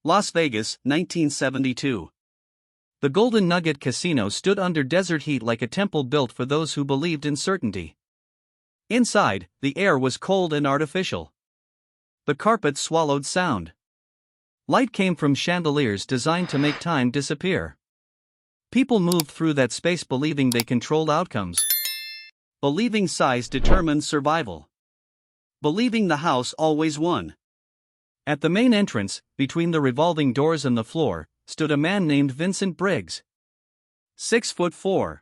Las Vegas, 1972. The Golden Nugget Casino stood under desert heat like a temple built for those who believed in certainty. Inside, the air was cold and artificial. The carpet swallowed sound. Light came from chandeliers designed to make time disappear. People moved through that space believing they controlled outcomes. Believing size determined survival. Believing the house always won. At the main entrance, between the revolving doors and the floor, stood a man named Vincent Briggs. 6'4".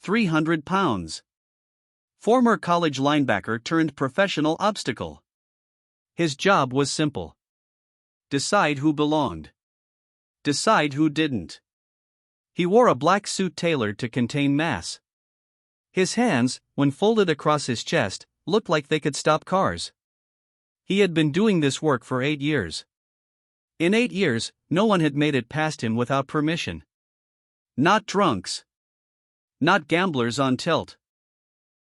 300 pounds. Former college linebacker turned professional obstacle. His job was simple. Decide who belonged. Decide who didn't. He wore a black suit tailored to contain mass. His hands, when folded across his chest, looked like they could stop cars. He had been doing this work for 8 years. In 8 years, no one had made it past him without permission. Not drunks. Not gamblers on tilt.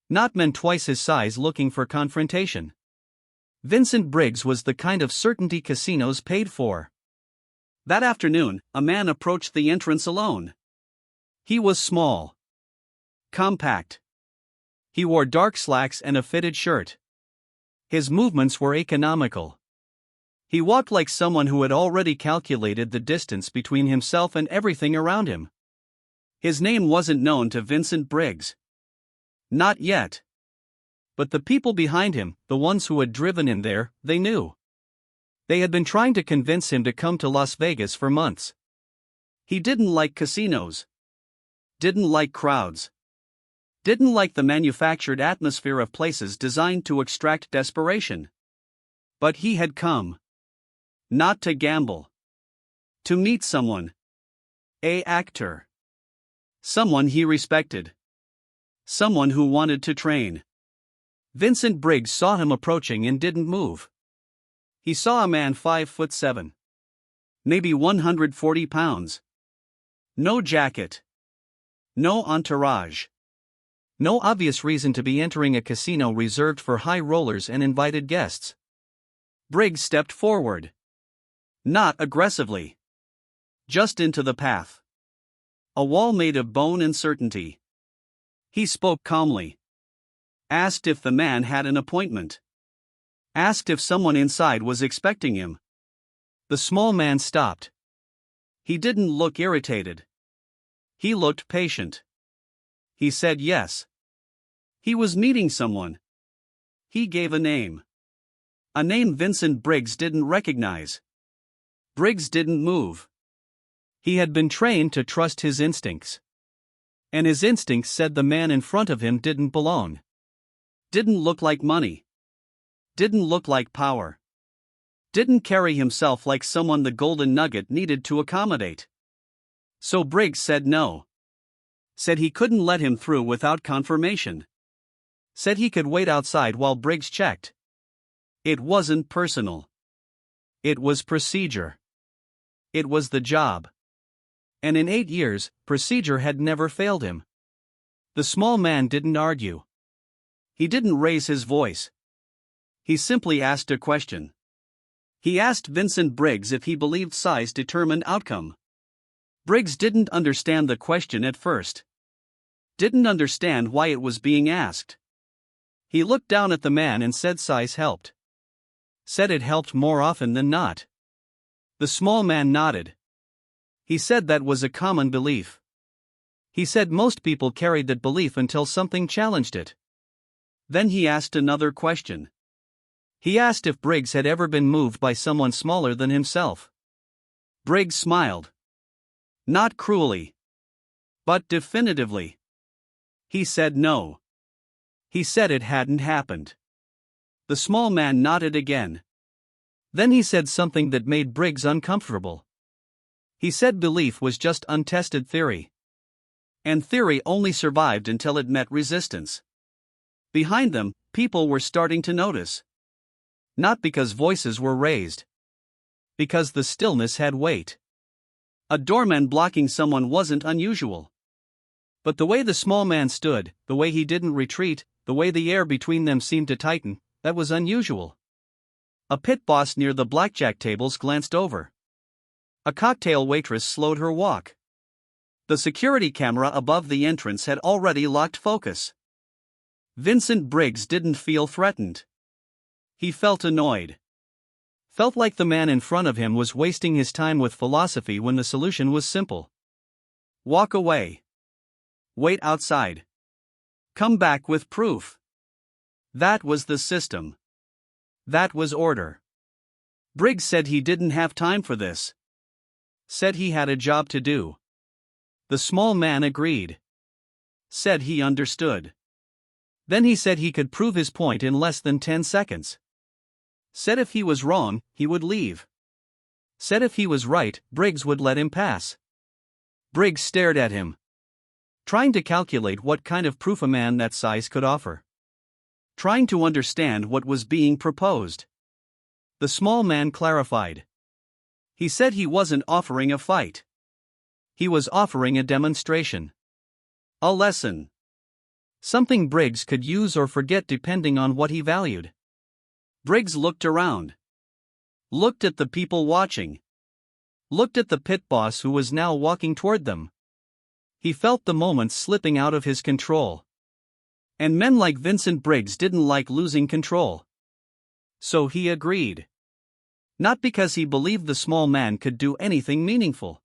Not men twice his size looking for confrontation. Vincent Briggs was the kind of certainty casinos paid for. That afternoon, a man approached the entrance alone. He was small. Compact. He wore dark slacks and a fitted shirt. His movements were economical. He walked like someone who had already calculated the distance between himself and everything around him. His name wasn't known to Vincent Briggs. Not yet. But the people behind him, the ones who had driven him there, they knew. They had been trying to convince him to come to Las Vegas for months. He didn't like casinos. Didn't like crowds. Didn't like the manufactured atmosphere of places designed to extract desperation. But he had come. Not to gamble. To meet someone. A actor. Someone he respected. Someone who wanted to train. Vincent Briggs saw him approaching and didn't move. He saw a man 5'7". Maybe 140 pounds. No jacket. No entourage. No obvious reason to be entering a casino reserved for high rollers and invited guests. Briggs stepped forward. Not aggressively. Just into the path. A wall made of bone and certainty. He spoke calmly. Asked if the man had an appointment. Asked if someone inside was expecting him. The small man stopped. He didn't look irritated. He looked patient. He said yes. He was meeting someone. He gave a name. A name Vincent Briggs didn't recognize. Briggs didn't move. He had been trained to trust his instincts. And his instincts said the man in front of him didn't belong. Didn't look like money. Didn't look like power. Didn't carry himself like someone the Golden Nugget needed to accommodate. So Briggs said no. Said he couldn't let him through without confirmation. Said he could wait outside while Briggs checked. It wasn't personal. It was procedure. It was the job. And in 8 years, procedure had never failed him. The small man didn't argue. He didn't raise his voice. He simply asked a question. He asked Vincent Briggs if he believed size determined outcome. Briggs didn't understand the question at first. Didn't understand why it was being asked. He looked down at the man and said size helped. Said it helped more often than not. The small man nodded. He said that was a common belief. He said most people carried that belief until something challenged it. Then he asked another question. He asked if Briggs had ever been moved by someone smaller than himself. Briggs smiled. Not cruelly. But definitively. He said no. He said it hadn't happened. The small man nodded again. Then he said something that made Briggs uncomfortable. He said belief was just untested theory. And theory only survived until it met resistance. Behind them, people were starting to notice. Not because voices were raised. Because the stillness had weight. A doorman blocking someone wasn't unusual. But the way the small man stood, the way he didn't retreat, the way the air between them seemed to tighten, that was unusual. A pit boss near the blackjack tables glanced over. A cocktail waitress slowed her walk. The security camera above the entrance had already locked focus. Vincent Briggs didn't feel threatened. He felt annoyed. Felt like the man in front of him was wasting his time with philosophy when the solution was simple. Walk away. Wait outside. Come back with proof. That was the system. That was order. Briggs said he didn't have time for this. Said he had a job to do. The small man agreed. Said he understood. Then he said he could prove his point in less than 10 seconds. Said if he was wrong, he would leave. Said if he was right, Briggs would let him pass. Briggs stared at him, trying to calculate what kind of proof a man that size could offer. Trying to understand what was being proposed. The small man clarified. He said he wasn't offering a fight. He was offering a demonstration. A lesson. Something Briggs could use or forget depending on what he valued. Briggs looked around. Looked at the people watching. Looked at the pit boss who was now walking toward them. He felt the moments slipping out of his control. And men like Vincent Briggs didn't like losing control. So he agreed. Not because he believed the small man could do anything meaningful,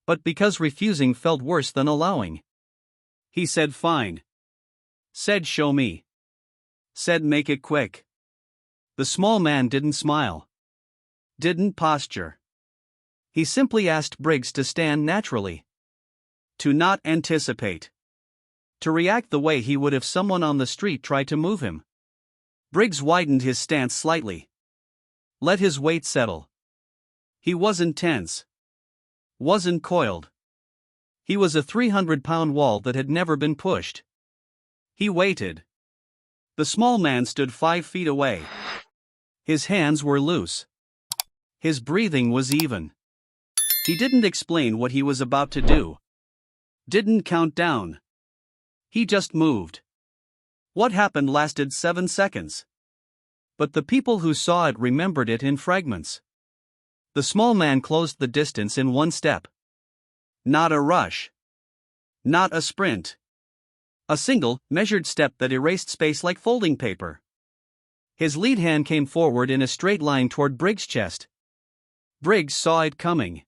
but because refusing felt worse than allowing. He said fine. Said show me. Said make it quick. The small man didn't smile. Didn't posture. He simply asked Briggs to stand naturally. To not anticipate. To react the way he would if someone on the street tried to move him. Briggs widened his stance slightly. Let his weight settle. He wasn't tense. Wasn't coiled. He was a 300-pound wall that had never been pushed. He waited. The small man stood 5 feet away. His hands were loose. His breathing was even. He didn't explain what he was about to do. Didn't count down. He just moved. What happened lasted 7 seconds. But the people who saw it remembered it in fragments. The small man closed the distance in 1 step. Not a rush. Not a sprint. A single, measured step that erased space like folding paper. His lead hand came forward in a straight line toward Briggs' chest. Briggs saw it coming.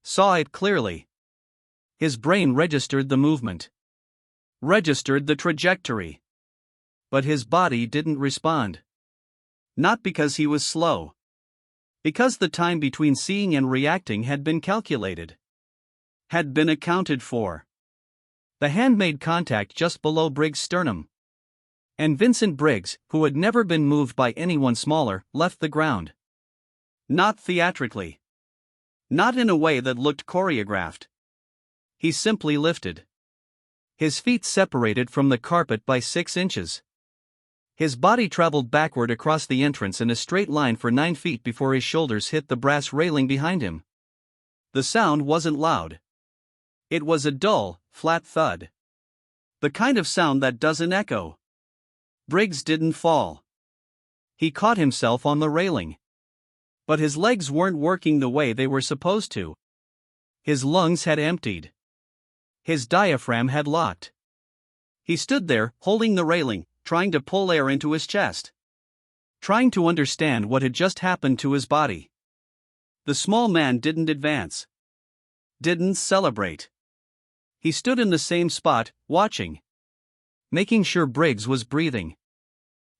Saw it clearly. His brain registered the movement. Registered the trajectory. But his body didn't respond. Not because he was slow. Because the time between seeing and reacting had been calculated. Had been accounted for. The hand made contact just below Briggs' sternum. And Vincent Briggs, who had never been moved by anyone smaller, left the ground. Not theatrically. Not in a way that looked choreographed. He simply lifted. His feet separated from the carpet by 6 inches. His body traveled backward across the entrance in a straight line for 9 feet before his shoulders hit the brass railing behind him. The sound wasn't loud. It was a dull, flat thud. The kind of sound that doesn't echo. Briggs didn't fall. He caught himself on the railing. But his legs weren't working the way they were supposed to. His lungs had emptied. His diaphragm had locked. He stood there, holding the railing, trying to pull air into his chest. Trying to understand what had just happened to his body. The small man didn't advance. Didn't celebrate. He stood in the same spot, watching. Making sure Briggs was breathing.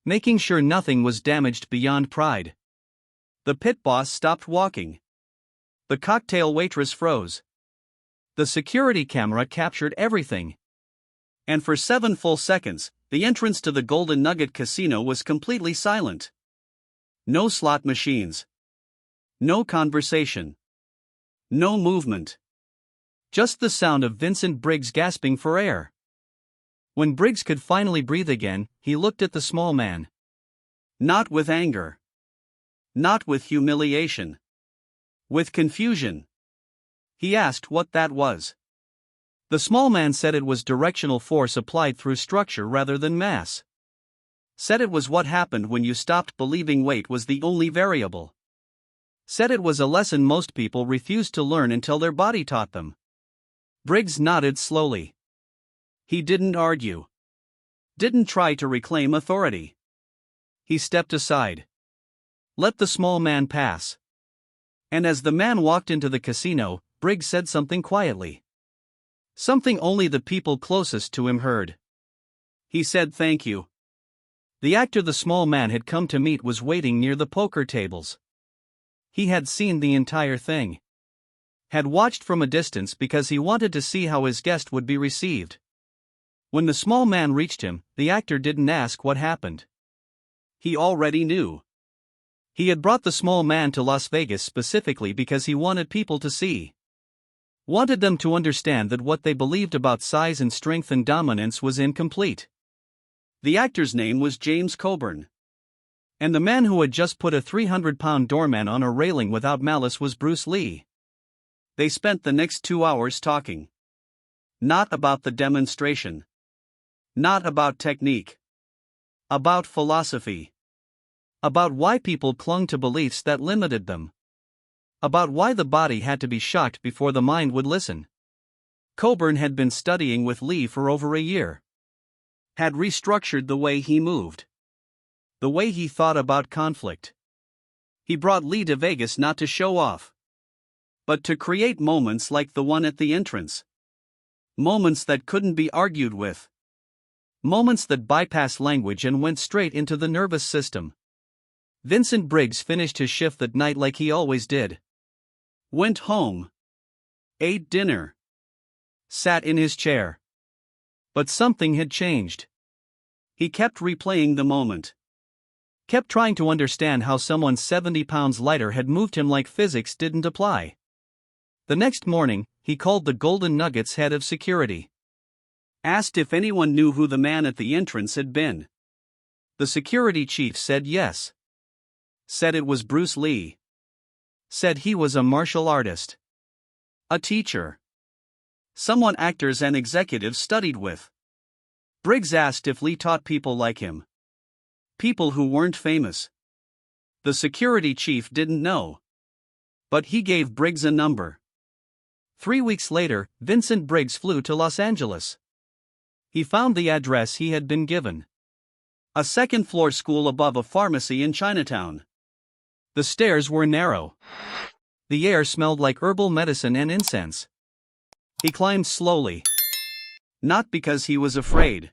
Making sure nothing was damaged beyond pride. The pit boss stopped walking. The cocktail waitress froze. The security camera captured everything. And for 7 full seconds, the entrance to the Golden Nugget Casino was completely silent. No slot machines. No conversation. No movement. Just the sound of Vincent Briggs gasping for air. When Briggs could finally breathe again, he looked at the small man. Not with anger. Not with humiliation. With confusion. He asked what that was. The small man said it was directional force applied through structure rather than mass. Said it was what happened when you stopped believing weight was the only variable. Said it was a lesson most people refused to learn until their body taught them. Briggs nodded slowly. He didn't argue. Didn't try to reclaim authority. He stepped aside. Let the small man pass. And as the man walked into the casino, Briggs said something quietly. Something only the people closest to him heard. He said thank you. The actor the small man had come to meet was waiting near the poker tables. He had seen the entire thing. Had watched from a distance because he wanted to see how his guest would be received. When the small man reached him, the actor didn't ask what happened. He already knew. He had brought the small man to Las Vegas specifically because he wanted people to see. Wanted them to understand that what they believed about size and strength and dominance was incomplete. The actor's name was James Coburn. And the man who had just put a 300-pound doorman on a railing without malice was Bruce Lee. They spent the next 2 hours talking. Not about the demonstration. Not about technique. About philosophy. About why people clung to beliefs that limited them. About why the body had to be shocked before the mind would listen. Coburn had been studying with Lee for over a year. Had restructured the way he moved. The way he thought about conflict. He brought Lee to Vegas not to show off, but to create moments like the one at the entrance. Moments that couldn't be argued with. Moments that bypassed language and went straight into the nervous system. Vincent Briggs finished his shift that night like he always did. Went home. Ate dinner. Sat in his chair. But something had changed. He kept replaying the moment. Kept trying to understand how someone 70 pounds lighter had moved him like physics didn't apply. The next morning, he called the Golden Nugget's head of security. Asked if anyone knew who the man at the entrance had been. The security chief said yes. Said it was Bruce Lee. Said he was a martial artist. A teacher. Someone actors and executives studied with. Briggs asked if Lee taught people like him. People who weren't famous. The security chief didn't know. But he gave Briggs a number. 3 weeks later, Vincent Briggs flew to Los Angeles. He found the address he had been given. A second-floor school above a pharmacy in Chinatown. The stairs were narrow. The air smelled like herbal medicine and incense. He climbed slowly. Not because he was afraid.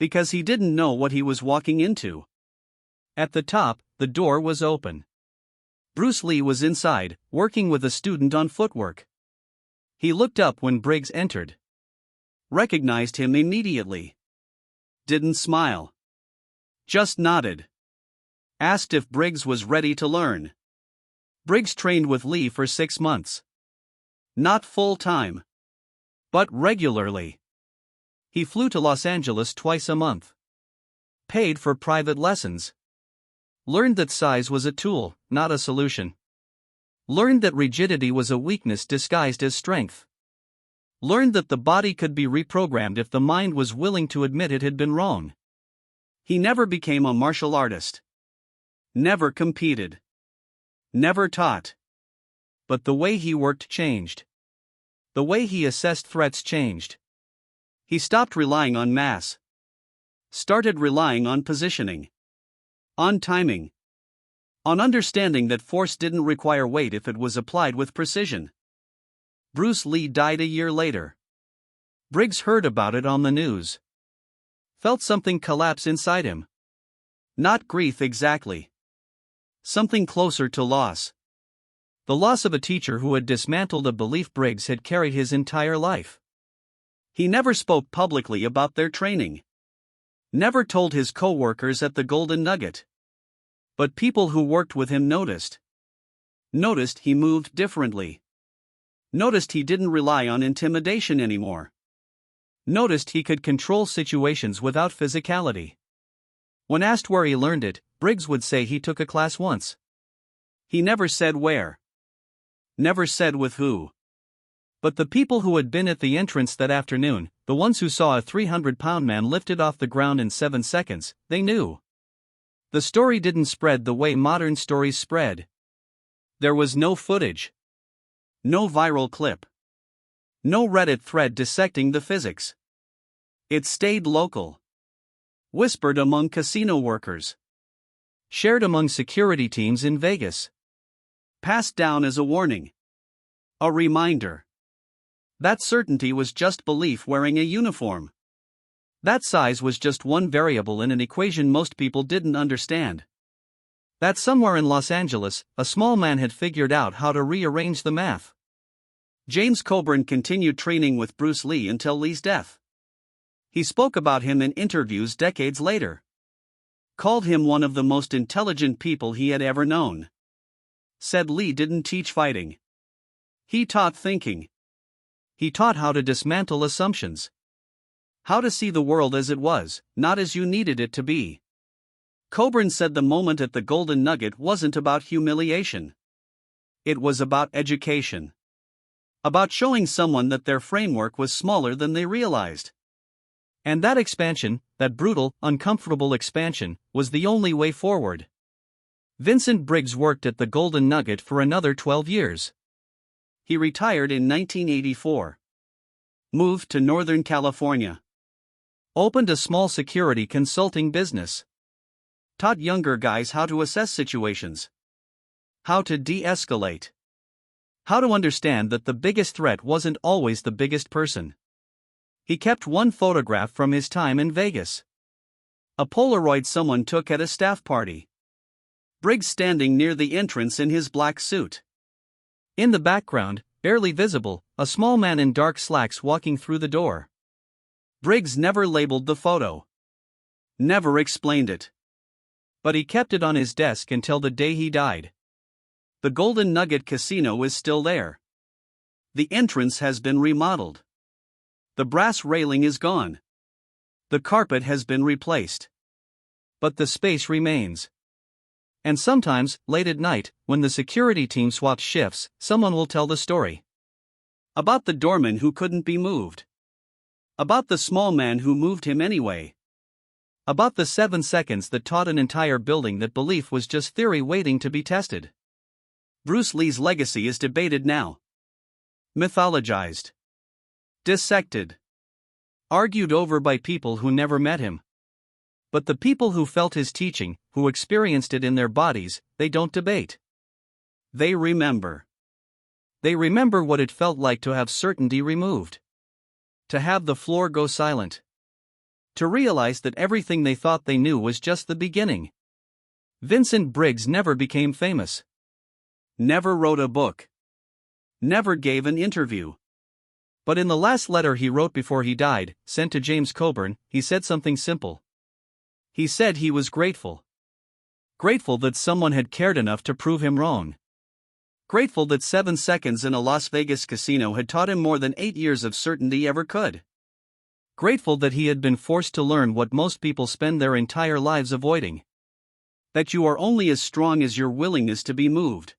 Because he didn't know what he was walking into. At the top, the door was open. Bruce Lee was inside, working with a student on footwork. He looked up when Briggs entered. Recognized him immediately. Didn't smile. Just nodded. Asked if Briggs was ready to learn. Briggs trained with Lee for 6 months. Not full-time. But regularly. He flew to Los Angeles twice a month. Paid for private lessons. Learned that size was a tool, not a solution. Learned that rigidity was a weakness disguised as strength. Learned that the body could be reprogrammed if the mind was willing to admit it had been wrong. He never became a martial artist. Never competed. Never taught. But the way he worked changed. The way he assessed threats changed. He stopped relying on mass. Started relying on positioning. On timing. On understanding that force didn't require weight if it was applied with precision. Bruce Lee died a year later. Briggs heard about it on the news. Felt something collapse inside him. Not grief exactly. Something closer to loss. The loss of a teacher who had dismantled a belief Briggs had carried his entire life. He never spoke publicly about their training. Never told his co-workers at the Golden Nugget. But people who worked with him noticed. Noticed he moved differently. Noticed he didn't rely on intimidation anymore. Noticed he could control situations without physicality. When asked where he learned it, Briggs would say he took a class once. He never said where. Never said with who. But the people who had been at the entrance that afternoon, the ones who saw a 300-pound man lifted off the ground in 7 seconds, they knew. The story didn't spread the way modern stories spread. There was no footage. No viral clip. No Reddit thread dissecting the physics. It stayed local. Whispered among casino workers. Shared among security teams in Vegas. Passed down as a warning. A reminder. That certainty was just belief wearing a uniform. That size was just one variable in an equation most people didn't understand. That somewhere in Los Angeles, a small man had figured out how to rearrange the math. James Coburn continued training with Bruce Lee until Lee's death. He spoke about him in interviews decades later. Called him one of the most intelligent people he had ever known. Said Lee didn't teach fighting. He taught thinking. He taught how to dismantle assumptions. How to see the world as it was, not as you needed it to be. Coburn said the moment at the Golden Nugget wasn't about humiliation. It was about education. About showing someone that their framework was smaller than they realized. And that expansion, that brutal, uncomfortable expansion, was the only way forward. Vincent Briggs worked at the Golden Nugget for another 12 years. He retired in 1984. Moved to Northern California. Opened a small security consulting business. Taught younger guys how to assess situations. How to de-escalate. How to understand that the biggest threat wasn't always the biggest person. He kept one photograph from his time in Vegas. A Polaroid someone took at a staff party. Briggs standing near the entrance in his black suit. In the background, barely visible, a small man in dark slacks walking through the door. Briggs never labeled the photo. Never explained it. But he kept it on his desk until the day he died. The Golden Nugget Casino is still there. The entrance has been remodeled. The brass railing is gone. The carpet has been replaced. But the space remains. And sometimes, late at night, when the security team swaps shifts, someone will tell the story. About the doorman who couldn't be moved. About the small man who moved him anyway. About the 7 seconds that taught an entire building that belief was just theory waiting to be tested. Bruce Lee's legacy is debated now. Mythologized. Dissected. Argued over by people who never met him. But the people who felt his teaching, who experienced it in their bodies, they don't debate. They remember. They remember what it felt like to have certainty removed. To have the floor go silent. To realize that everything they thought they knew was just the beginning. Vincent Briggs never became famous. Never wrote a book. Never gave an interview. But in the last letter he wrote before he died, sent to James Coburn, he said something simple. He said he was grateful. Grateful that someone had cared enough to prove him wrong. Grateful that 7 seconds in a Las Vegas casino had taught him more than 8 years of certainty ever could. Grateful that he had been forced to learn what most people spend their entire lives avoiding. That you are only as strong as your willingness to be moved.